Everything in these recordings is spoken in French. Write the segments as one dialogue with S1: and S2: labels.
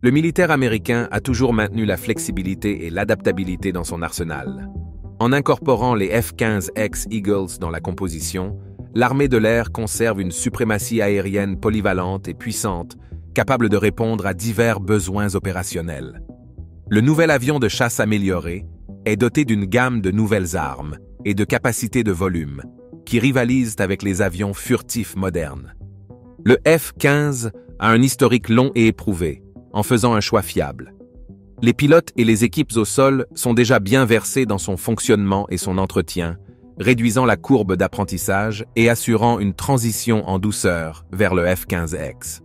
S1: Le militaire américain a toujours maintenu la flexibilité et l'adaptabilité dans son arsenal. En incorporant les F-15X Eagles dans la composition, l'armée de l'air conserve une suprématie aérienne polyvalente et puissante, capable de répondre à divers besoins opérationnels. Le nouvel avion de chasse amélioré est doté d'une gamme de nouvelles armes et de capacités de volume, qui rivalisent avec les avions furtifs modernes. Le F-15 a un historique long et éprouvé, en faisant un choix fiable. Les pilotes et les équipes au sol sont déjà bien versés dans son fonctionnement et son entretien, réduisant la courbe d'apprentissage et assurant une transition en douceur vers le F-15X.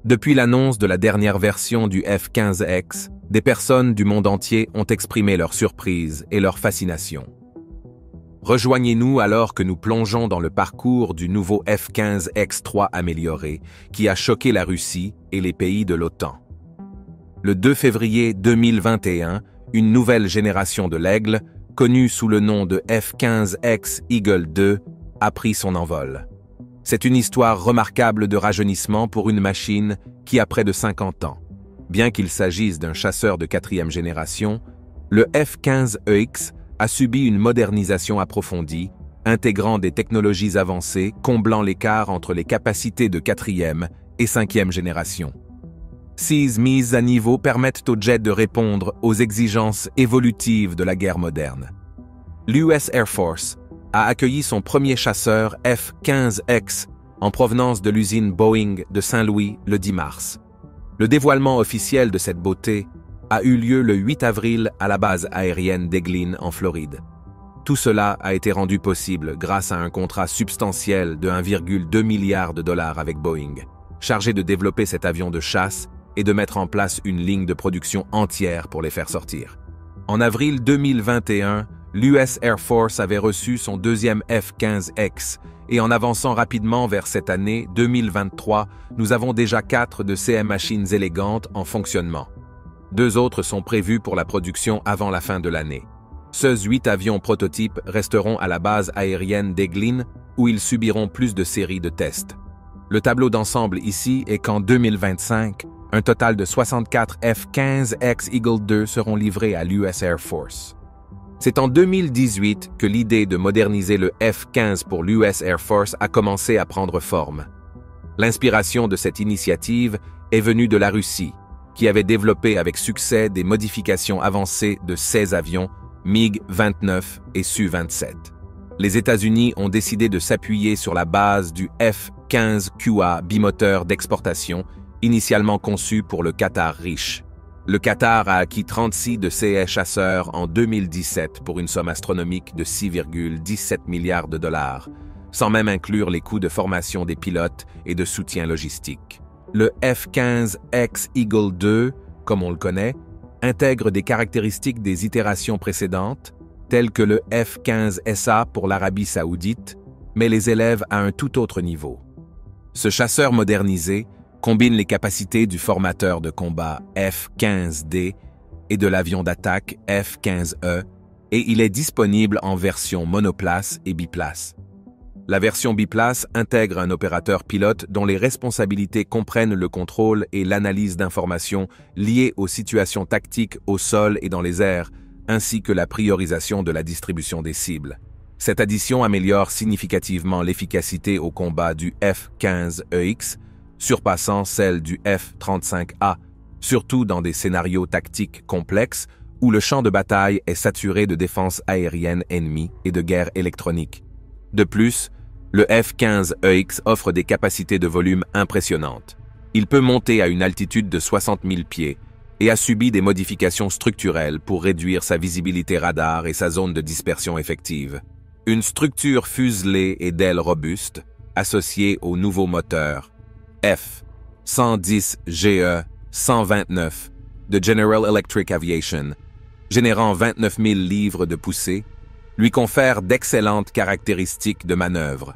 S1: Depuis l'annonce de la dernière version du F-15X, des personnes du monde entier ont exprimé leur surprise et leur fascination. Rejoignez-nous alors que nous plongeons dans le parcours du nouveau F-15X-3 amélioré qui a choqué la Russie et les pays de l'OTAN. Le 2 février 2021, une nouvelle génération de l'Aigle, connue sous le nom de F-15X Eagle 2, a pris son envol. C'est une histoire remarquable de rajeunissement pour une machine qui a près de 50 ans. Bien qu'il s'agisse d'un chasseur de 4e génération, le F-15EX a subi une modernisation approfondie, intégrant des technologies avancées, comblant l'écart entre les capacités de 4e et 5e génération. Ces mises à niveau permettent au jet de répondre aux exigences évolutives de la guerre moderne. L'US Air Force a accueilli son premier chasseur F-15X en provenance de l'usine Boeing de Saint-Louis le 10 mars. Le dévoilement officiel de cette beauté a eu lieu le 8 avril à la base aérienne d'Eglin en Floride. Tout cela a été rendu possible grâce à un contrat substantiel de 1,2 milliard de dollars avec Boeing, chargé de développer cet avion de chasse et de mettre en place une ligne de production entière pour les faire sortir. En avril 2021, l'US Air Force avait reçu son deuxième F-15X et en avançant rapidement vers cette année 2023, nous avons déjà 4 de ces machines élégantes en fonctionnement. 2 autres sont prévus pour la production avant la fin de l'année. Ces 8 avions prototypes resteront à la base aérienne d'Eglin où ils subiront plus de séries de tests. Le tableau d'ensemble ici est qu'en 2025, un total de 64 F-15X Eagle 2 seront livrés à l'US Air Force. C'est en 2018 que l'idée de moderniser le F-15 pour l'US Air Force a commencé à prendre forme. L'inspiration de cette initiative est venue de la Russie, qui avait développé avec succès des modifications avancées de 16 avions MiG-29 et Su-27. Les États-Unis ont décidé de s'appuyer sur la base du F-15QA bimoteur d'exportation, initialement conçu pour le Qatar riche. Le Qatar a acquis 36 de ces chasseurs en 2017 pour une somme astronomique de 6,17 milliards de dollars, sans même inclure les coûts de formation des pilotes et de soutien logistique. Le F-15X Eagle 2, comme on le connaît, intègre des caractéristiques des itérations précédentes, telles que le F-15SA pour l'Arabie Saoudite, mais les élève à un tout autre niveau. Ce chasseur modernisé combine les capacités du formateur de combat F-15D et de l'avion d'attaque F-15E, et il est disponible en version monoplace et biplace. La version biplace intègre un opérateur pilote dont les responsabilités comprennent le contrôle et l'analyse d'informations liées aux situations tactiques au sol et dans les airs, ainsi que la priorisation de la distribution des cibles. Cette addition améliore significativement l'efficacité au combat du F-15EX, surpassant celle du F-35A, surtout dans des scénarios tactiques complexes où le champ de bataille est saturé de défense aérienne ennemie et de guerre électronique. De plus, le F-15EX offre des capacités de volume impressionnantes. Il peut monter à une altitude de 60 000 pieds et a subi des modifications structurelles pour réduire sa visibilité radar et sa zone de dispersion effective. Une structure fuselée et d'ailes robustes, associée au nouveau moteur F-110GE-129 de General Electric Aviation, générant 29 000 livres de poussée, lui confère d'excellentes caractéristiques de manœuvre.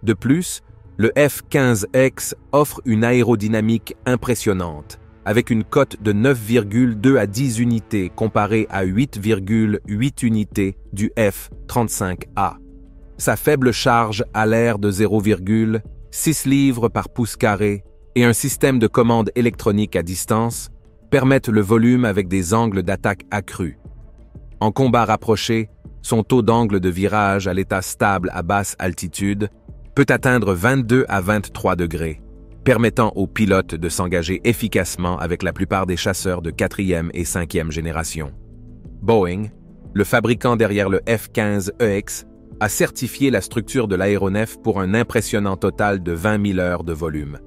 S1: De plus, le F-15X offre une aérodynamique impressionnante, avec une cote de 9,2 à 10 unités comparée à 8,8 unités du F-35A. Sa faible charge à l'air de 0,6 livres par pouce carré et un système de commande électronique à distance permettent le volume avec des angles d'attaque accrus. En combat rapproché, son taux d'angle de virage à l'état stable à basse altitude peut atteindre 22 à 23 degrés, permettant aux pilotes de s'engager efficacement avec la plupart des chasseurs de 4e et 5e génération. Boeing, le fabricant derrière le F-15EX, a certifié la structure de l'aéronef pour un impressionnant total de 20 000 heures de volume.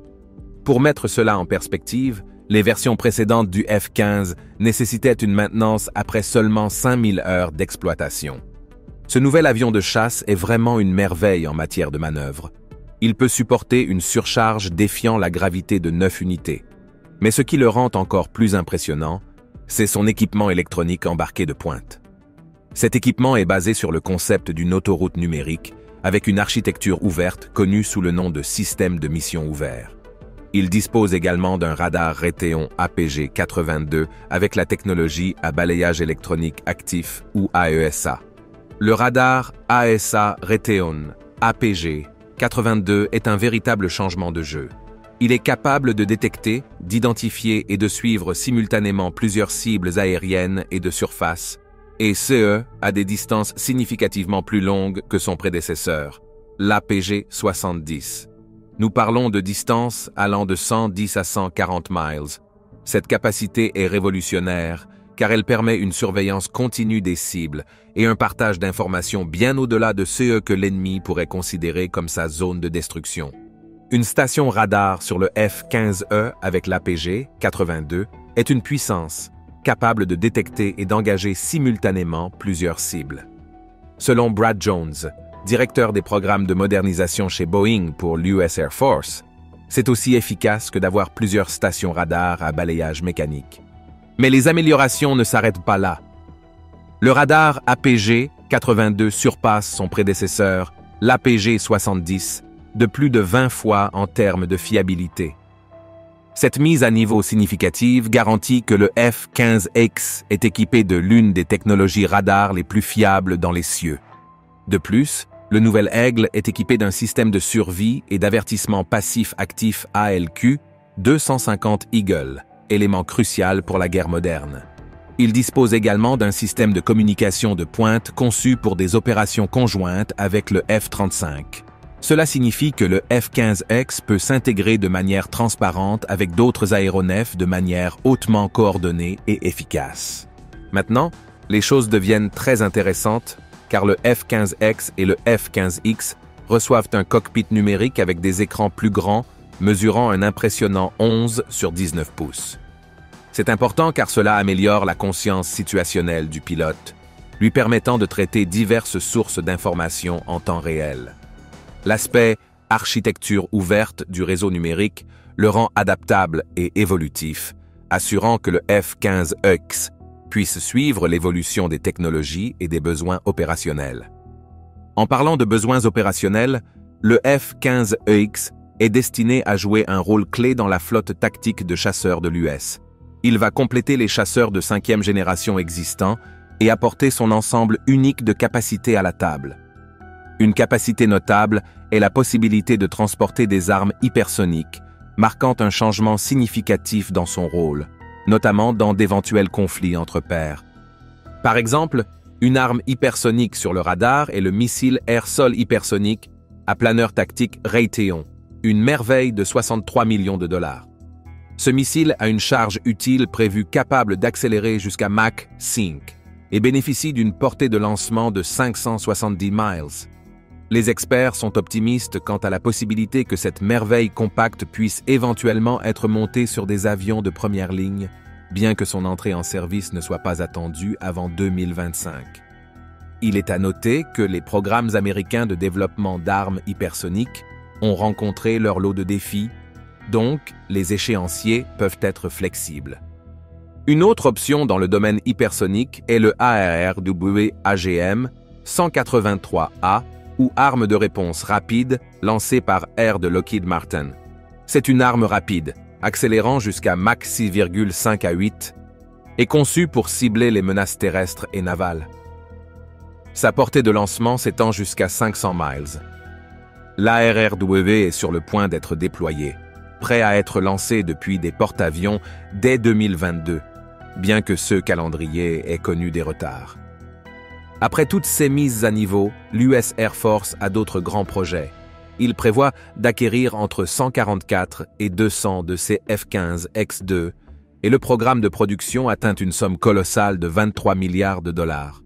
S1: Pour mettre cela en perspective, les versions précédentes du F-15 nécessitaient une maintenance après seulement 5 000 heures d'exploitation. Ce nouvel avion de chasse est vraiment une merveille en matière de manœuvre. Il peut supporter une surcharge défiant la gravité de 9 unités. Mais ce qui le rend encore plus impressionnant, c'est son équipement électronique embarqué de pointe. Cet équipement est basé sur le concept d'une autoroute numérique avec une architecture ouverte connue sous le nom de système de mission ouvert. Il dispose également d'un radar Raytheon APG-82 avec la technologie à balayage électronique actif ou AESA. Le radar AESA Raytheon APG-82 est un véritable changement de jeu. Il est capable de détecter, d'identifier et de suivre simultanément plusieurs cibles aériennes et de surface, et ce, à des distances significativement plus longues que son prédécesseur, l'APG-70. Nous parlons de distances allant de 110 à 140 miles. Cette capacité est révolutionnaire car elle permet une surveillance continue des cibles et un partage d'informations bien au-delà de ce que l'ennemi pourrait considérer comme sa zone de destruction. Une station radar sur le F-15E avec l'APG-82 est une puissance capable de détecter et d'engager simultanément plusieurs cibles. Selon Brad Jones, directeur des programmes de modernisation chez Boeing pour l'US Air Force, c'est aussi efficace que d'avoir plusieurs stations radar à balayage mécanique. Mais les améliorations ne s'arrêtent pas là. Le radar APG-82 surpasse son prédécesseur, l'APG-70, de plus de 20 fois en termes de fiabilité. Cette mise à niveau significative garantit que le F-15X est équipé de l'une des technologies radar les plus fiables dans les cieux. De plus, le nouvel Aigle est équipé d'un système de survie et d'avertissement passif-actif ALQ 250 Eagle, élément crucial pour la guerre moderne. Il dispose également d'un système de communication de pointe conçu pour des opérations conjointes avec le F-35. Cela signifie que le F-15X peut s'intégrer de manière transparente avec d'autres aéronefs de manière hautement coordonnée et efficace. Maintenant, les choses deviennent très intéressantes car le F-15X et le F-15X reçoivent un cockpit numérique avec des écrans plus grands, mesurant un impressionnant 11 sur 19 pouces. C'est important car cela améliore la conscience situationnelle du pilote, lui permettant de traiter diverses sources d'informations en temps réel. L'aspect architecture ouverte du réseau numérique le rend adaptable et évolutif, assurant que le F-15X puisse suivre l'évolution des technologies et des besoins opérationnels. En parlant de besoins opérationnels, le F-15EX est destiné à jouer un rôle clé dans la flotte tactique de chasseurs de l'US. Il va compléter les chasseurs de 5e génération existants et apporter son ensemble unique de capacités à la table. Une capacité notable est la possibilité de transporter des armes hypersoniques, marquant un changement significatif dans son rôle, notamment dans d'éventuels conflits entre pairs. Par exemple, une arme hypersonique sur le radar est le missile air-sol hypersonique à planeur tactique Raytheon, une merveille de 63 millions de dollars. Ce missile a une charge utile prévue capable d'accélérer jusqu'à Mach 5 et bénéficie d'une portée de lancement de 570 miles. Les experts sont optimistes quant à la possibilité que cette merveille compacte puisse éventuellement être montée sur des avions de première ligne, bien que son entrée en service ne soit pas attendue avant 2025. Il est à noter que les programmes américains de développement d'armes hypersoniques ont rencontré leur lot de défis, donc les échéanciers peuvent être flexibles. Une autre option dans le domaine hypersonique est le ARRW-AGM 183A, ou arme de réponse rapide lancée par Air de Lockheed Martin. C'est une arme rapide, accélérant jusqu'à Mach 6,5 à 8, et conçue pour cibler les menaces terrestres et navales. Sa portée de lancement s'étend jusqu'à 500 miles. L'ARRW est sur le point d'être déployée. prêt à être lancé depuis des porte-avions dès 2022, bien que ce calendrier ait connu des retards. Après toutes ces mises à niveau, l'US Air Force a d'autres grands projets. Il prévoit d'acquérir entre 144 et 200 de ces F-15X2, et le programme de production atteint une somme colossale de 23 milliards de dollars.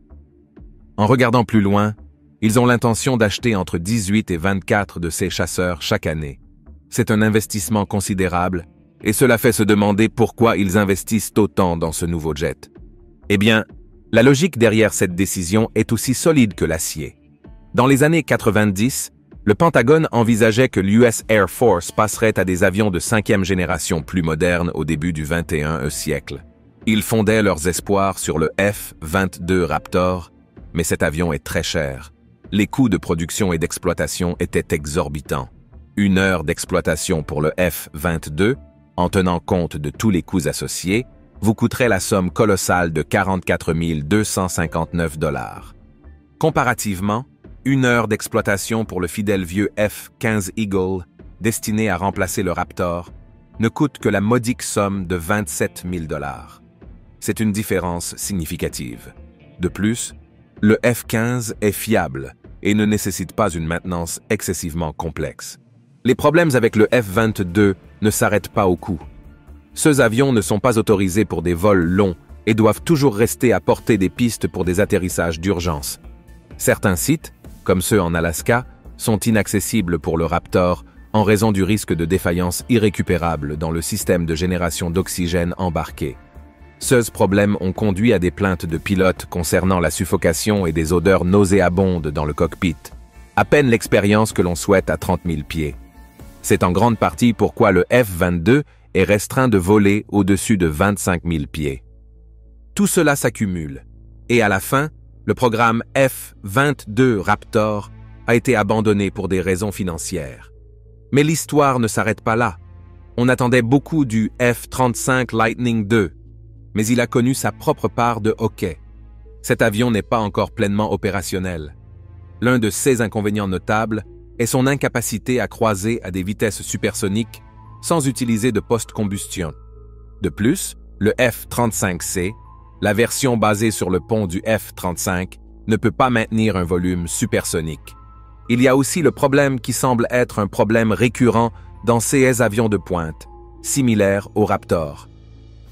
S1: En regardant plus loin, ils ont l'intention d'acheter entre 18 et 24 de ces chasseurs chaque année. C'est un investissement considérable, et cela fait se demander pourquoi ils investissent autant dans ce nouveau jet. Eh bien, la logique derrière cette décision est aussi solide que l'acier. Dans les années 90, le Pentagone envisageait que l'US Air Force passerait à des avions de 5e génération plus modernes au début du 21e siècle. Ils fondaient leurs espoirs sur le F-22 Raptor, mais cet avion est très cher. Les coûts de production et d'exploitation étaient exorbitants. Une heure d'exploitation pour le F-22, en tenant compte de tous les coûts associés, vous coûterait la somme colossale de 44 259 $. Comparativement, une heure d'exploitation pour le fidèle vieux F-15 Eagle, destiné à remplacer le Raptor, ne coûte que la modique somme de 27 000 $. C'est une différence significative. De plus, le F-15 est fiable et ne nécessite pas une maintenance excessivement complexe. Les problèmes avec le F-22 ne s'arrêtent pas au coût. Ceux avions ne sont pas autorisés pour des vols longs et doivent toujours rester à portée des pistes pour des atterrissages d'urgence. Certains sites, comme ceux en Alaska, sont inaccessibles pour le Raptor en raison du risque de défaillance irrécupérable dans le système de génération d'oxygène embarqué. Ces problèmes ont conduit à des plaintes de pilotes concernant la suffocation et des odeurs nauséabondes dans le cockpit. À peine l'expérience que l'on souhaite à 30 000 pieds. C'est en grande partie pourquoi le F-22 est restreint de voler au-dessus de 25 000 pieds. Tout cela s'accumule, et à la fin, le programme F-22 Raptor a été abandonné pour des raisons financières. Mais l'histoire ne s'arrête pas là. On attendait beaucoup du F-35 Lightning II, mais il a connu sa propre part de hoquet. Cet avion n'est pas encore pleinement opérationnel. L'un de ses inconvénients notables est son incapacité à croiser à des vitesses supersoniques sans utiliser de post-combustion. De plus, le F-35C, la version basée sur le pont du F-35, ne peut pas maintenir un volume supersonique. Il y a aussi le problème qui semble être un problème récurrent dans ces avions de pointe, similaire au Raptor.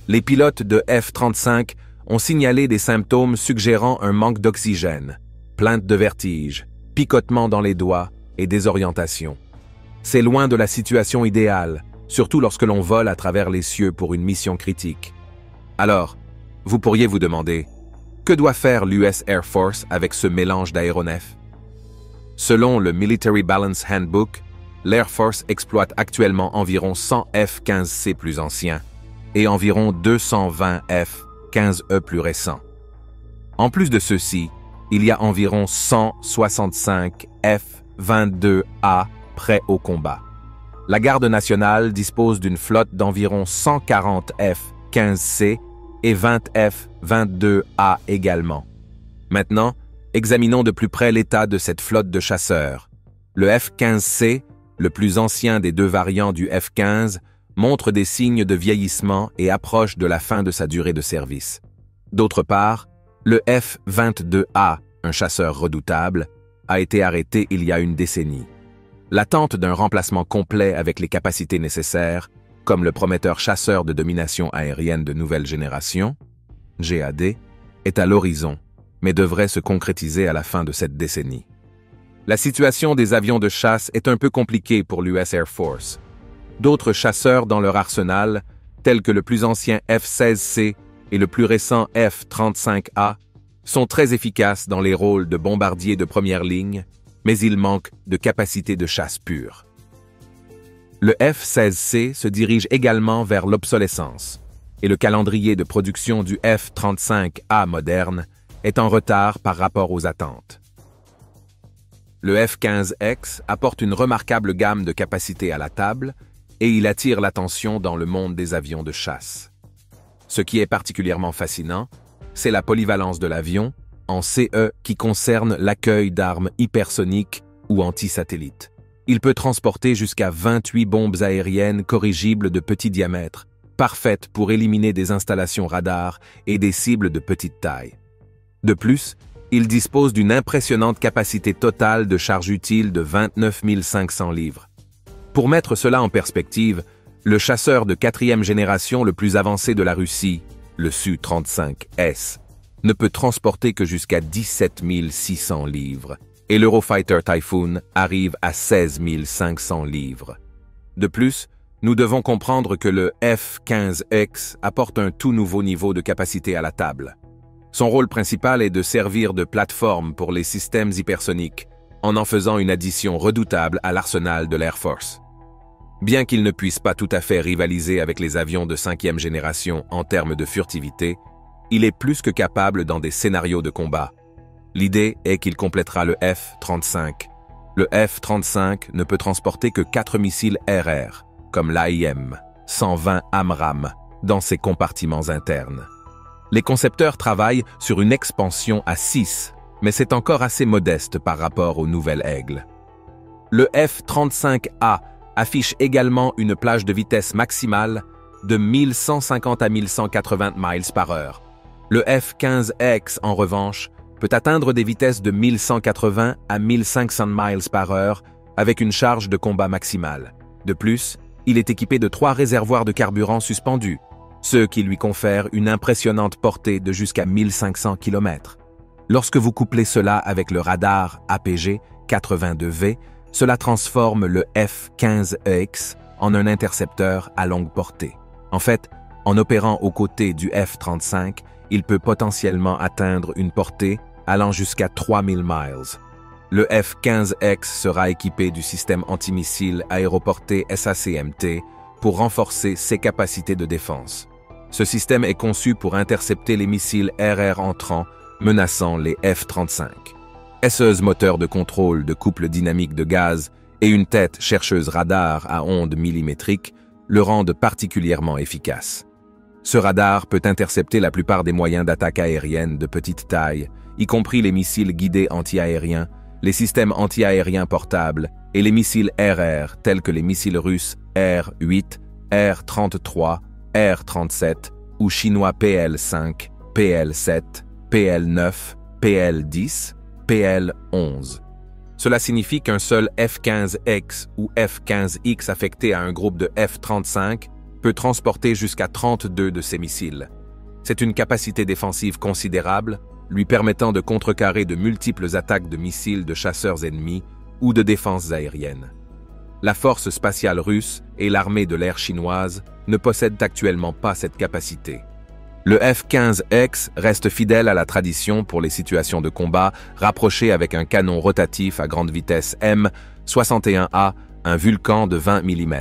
S1: Les pilotes de F-35 ont signalé des symptômes suggérant un manque d'oxygène, plaintes de vertige, picotements dans les doigts et désorientation. C'est loin de la situation idéale, surtout lorsque l'on vole à travers les cieux pour une mission critique. Alors, vous pourriez vous demander, que doit faire l'US Air Force avec ce mélange d'aéronefs? Selon le Military Balance Handbook, l'Air Force exploite actuellement environ 100 F-15C plus anciens et environ 220 F-15E plus récents. En plus de ceux-ci, il y a environ 165 F-22A prêts au combat. La Garde nationale dispose d'une flotte d'environ 140 F-15C et 20 F-22A également. Maintenant, examinons de plus près l'état de cette flotte de chasseurs. Le F-15C, le plus ancien des deux variants du F-15, montre des signes de vieillissement et approche de la fin de sa durée de service. D'autre part, le F-22A, un chasseur redoutable, a été arrêté il y a une décennie. L'attente d'un remplacement complet avec les capacités nécessaires, comme le prometteur chasseur de domination aérienne de nouvelle génération, GAD, est à l'horizon, mais devrait se concrétiser à la fin de cette décennie. La situation des avions de chasse est un peu compliquée pour l'US Air Force. D'autres chasseurs dans leur arsenal, tels que le plus ancien F-16C et le plus récent F-35A, sont très efficaces dans les rôles de bombardiers de première ligne, mais ils manquent de capacité de chasse pure. Le F-16C se dirige également vers l'obsolescence, et le calendrier de production du F-35A moderne est en retard par rapport aux attentes. Le F-15X apporte une remarquable gamme de capacités à la table et il attire l'attention dans le monde des avions de chasse. Ce qui est particulièrement fascinant, c'est la polyvalence de l'avion en CE qui concerne l'accueil d'armes hypersoniques ou anti-satellites. Il peut transporter jusqu'à 28 bombes aériennes corrigibles de petit diamètre, parfaites pour éliminer des installations radars et des cibles de petite taille. De plus, il dispose d'une impressionnante capacité totale de charge utile de 29 500 livres. Pour mettre cela en perspective, le chasseur de 4e génération le plus avancé de la Russie, le Su-35S, ne peut transporter que jusqu'à 17 600 livres, et l'Eurofighter Typhoon arrive à 16 500 livres. De plus, nous devons comprendre que le F-15X apporte un tout nouveau niveau de capacité à la table. Son rôle principal est de servir de plateforme pour les systèmes hypersoniques, en faisant une addition redoutable à l'arsenal de l'Air Force. Bien qu'il ne puisse pas tout à fait rivaliser avec les avions de 5e génération en termes de furtivité, il est plus que capable dans des scénarios de combat. L'idée est qu'il complétera le F-35. Le F-35 ne peut transporter que 4 missiles RR, comme l'AIM, 120 AMRAAM, dans ses compartiments internes. Les concepteurs travaillent sur une expansion à 6, mais c'est encore assez modeste par rapport au nouvel Aigle. Le F-35A affiche également une plage de vitesse maximale de 1150 à 1180 miles par heure. Le F-15X, en revanche, peut atteindre des vitesses de 1180 à 1500 miles par heure avec une charge de combat maximale. De plus, il est équipé de 3 réservoirs de carburant suspendus, ce qui lui confère une impressionnante portée de jusqu'à 1500 km. Lorsque vous couplez cela avec le radar APG-82V, cela transforme le F-15EX en un intercepteur à longue portée. En fait, en opérant aux côtés du F-35, il peut potentiellement atteindre une portée allant jusqu'à 3000 miles. Le F-15X sera équipé du système antimissile aéroporté SACMT pour renforcer ses capacités de défense. Ce système est conçu pour intercepter les missiles RR entrants menaçant les F-35. Esseuse moteur de contrôle de couple dynamique de gaz et une tête chercheuse radar à ondes millimétriques le rendent particulièrement efficace. Ce radar peut intercepter la plupart des moyens d'attaque aérienne de petite taille, y compris les missiles guidés anti-aériens, les systèmes anti-aériens portables et les missiles RR tels que les missiles russes R-8, R-33, R-37 ou chinois PL-5, PL-7, PL-9, PL-10, PL-11. Cela signifie qu'un seul F-15X ou F-15X affecté à un groupe de F-35 peut transporter jusqu'à 32 de ces missiles. C'est une capacité défensive considérable, lui permettant de contrecarrer de multiples attaques de missiles de chasseurs ennemis ou de défenses aériennes. La force spatiale russe et l'armée de l'air chinoise ne possèdent actuellement pas cette capacité. Le F-15X reste fidèle à la tradition pour les situations de combat, rapproché avec un canon rotatif à grande vitesse M61A, un Vulcan de 20 mm.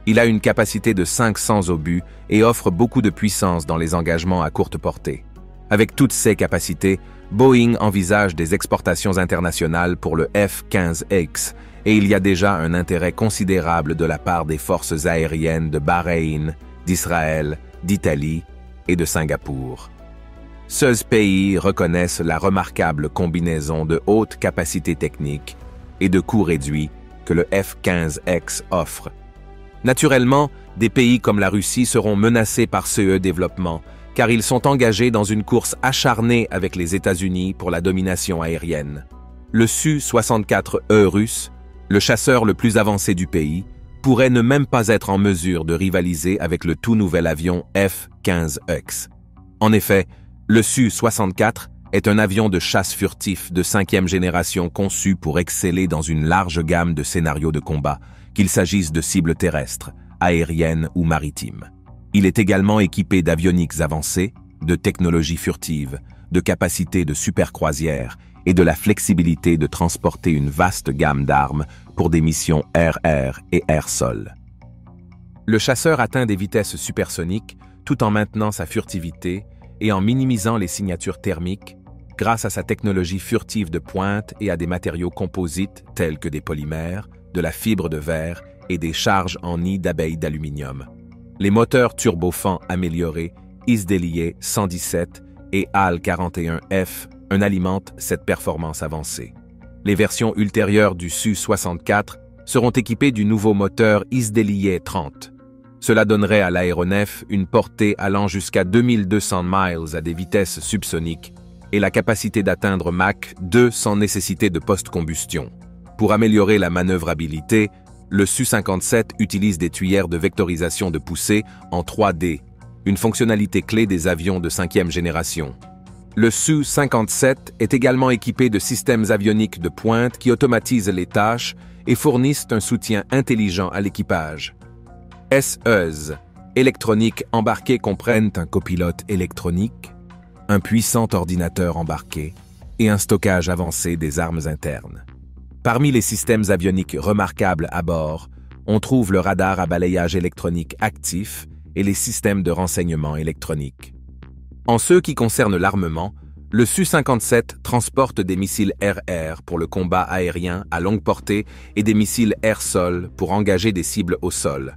S1: Il a une capacité de 500 obus et offre beaucoup de puissance dans les engagements à courte portée. Avec toutes ces capacités, Boeing envisage des exportations internationales pour le F-15X et il y a déjà un intérêt considérable de la part des forces aériennes de Bahreïn, d'Israël, d'Italie et de Singapour. Ces pays reconnaissent la remarquable combinaison de haute capacité technique et de coûts réduits que le F-15X offre. Naturellement, des pays comme la Russie seront menacés par ce développement, car ils sont engagés dans une course acharnée avec les États-Unis pour la domination aérienne. Le Su-64E russe, le chasseur le plus avancé du pays, pourrait ne même pas être en mesure de rivaliser avec le tout nouvel avion F-15X. En effet, le Su-64 est un avion de chasse furtif de 5e génération conçu pour exceller dans une large gamme de scénarios de combat, qu'il s'agisse de cibles terrestres, aériennes ou maritimes. Il est également équipé d'avioniques avancées, de technologies furtives, de capacités de supercroisière et de la flexibilité de transporter une vaste gamme d'armes pour des missions air-air et air-sol. Le chasseur atteint des vitesses supersoniques tout en maintenant sa furtivité et en minimisant les signatures thermiques grâce à sa technologie furtive de pointe et à des matériaux composites tels que des polymères, de la fibre de verre et des charges en nid d'abeilles d'aluminium. Les moteurs turbofans améliorés ISDELIE 117 et HAL 41F alimentent cette performance avancée. Les versions ultérieures du Su-64 seront équipés du nouveau moteur Isdelie 30. Cela donnerait à l'aéronef une portée allant jusqu'à 2200 miles à des vitesses subsoniques et la capacité d'atteindre Mach 2 sans nécessité de post-combustion. Pour améliorer la manœuvrabilité, le Su-57 utilise des tuyères de vectorisation de poussée en 3D, une fonctionnalité clé des avions de 5e génération. Le Su-57 est également équipé de systèmes avioniques de pointe qui automatisent les tâches et fournissent un soutien intelligent à l'équipage. SES, électronique embarquée comprennent un copilote électronique, un puissant ordinateur embarqué et un stockage avancé des armes internes. Parmi les systèmes avioniques remarquables à bord, on trouve le radar à balayage électronique actif et les systèmes de renseignement électronique. En ce qui concerne l'armement, le Su-57 transporte des missiles air-air pour le combat aérien à longue portée et des missiles air-sol pour engager des cibles au sol.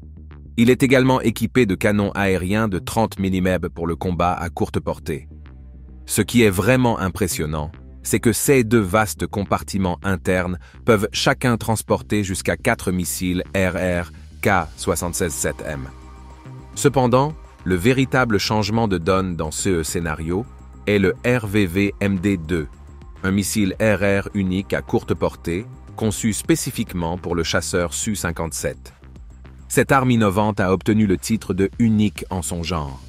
S1: Il est également équipé de canons aériens de 30 mm pour le combat à courte portée. Ce qui est vraiment impressionnant, c'est que ces deux vastes compartiments internes peuvent chacun transporter jusqu'à 4 missiles air-air K-76-7M. Cependant, le véritable changement de donne dans ce scénario est le RVV-MD2, un missile air-air unique à courte portée, conçu spécifiquement pour le chasseur Su-57. Cette arme innovante a obtenu le titre de unique en son genre.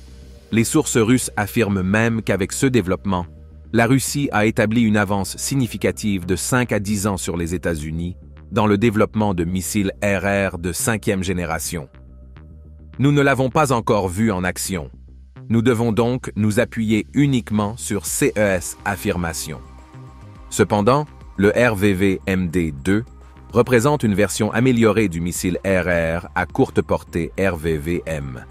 S1: Les sources russes affirment même qu'avec ce développement, la Russie a établi une avance significative de 5 à 10 ans sur les États-Unis dans le développement de missiles air-air de 5e génération. Nous ne l'avons pas encore vu en action. Nous devons donc nous appuyer uniquement sur CES affirmations. Cependant, le RVV-MD2 représente une version améliorée du missile air-air à courte portée RVV-M.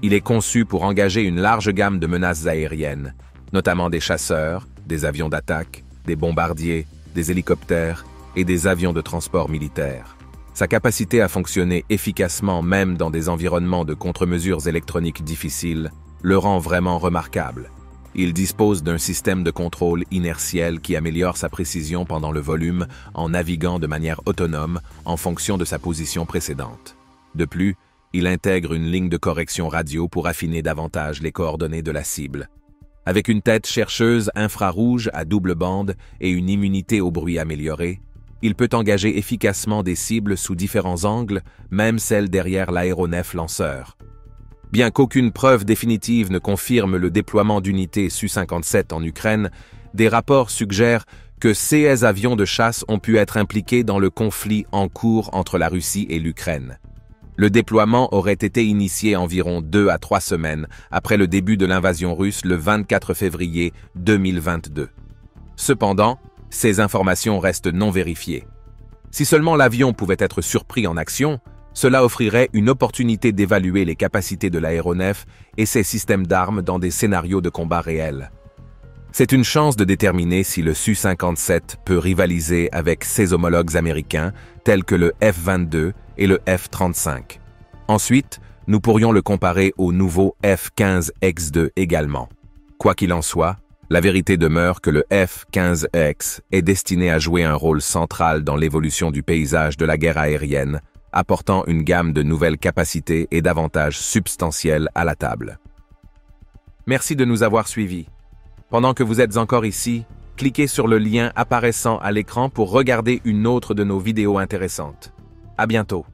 S1: Il est conçu pour engager une large gamme de menaces aériennes, notamment des chasseurs, des avions d'attaque, des bombardiers, des hélicoptères et des avions de transport militaire. Sa capacité à fonctionner efficacement même dans des environnements de contre-mesures électroniques difficiles le rend vraiment remarquable. Il dispose d'un système de contrôle inertiel qui améliore sa précision pendant le volume en naviguant de manière autonome en fonction de sa position précédente. De plus, il intègre une ligne de correction radio pour affiner davantage les coordonnées de la cible. Avec une tête chercheuse infrarouge à double bande et une immunité au bruit améliorée, il peut engager efficacement des cibles sous différents angles, même celles derrière l'aéronef lanceur. Bien qu'aucune preuve définitive ne confirme le déploiement d'unités Su-57 en Ukraine, des rapports suggèrent que ces avions de chasse ont pu être impliqués dans le conflit en cours entre la Russie et l'Ukraine. Le déploiement aurait été initié environ 2 à 3 semaines après le début de l'invasion russe le 24 février 2022. Cependant, ces informations restent non vérifiées. Si seulement l'avion pouvait être surpris en action, cela offrirait une opportunité d'évaluer les capacités de l'aéronef et ses systèmes d'armes dans des scénarios de combat réels. C'est une chance de déterminer si le Su-57 peut rivaliser avec ses homologues américains tels que le F-22 et le F-35. Ensuite, nous pourrions le comparer au nouveau F-15X2 également. Quoi qu'il en soit, la vérité demeure que le F-15X est destiné à jouer un rôle central dans l'évolution du paysage de la guerre aérienne, apportant une gamme de nouvelles capacités et d'avantages substantiels à la table. Merci de nous avoir suivis. Pendant que vous êtes encore ici, cliquez sur le lien apparaissant à l'écran pour regarder une autre de nos vidéos intéressantes. À bientôt.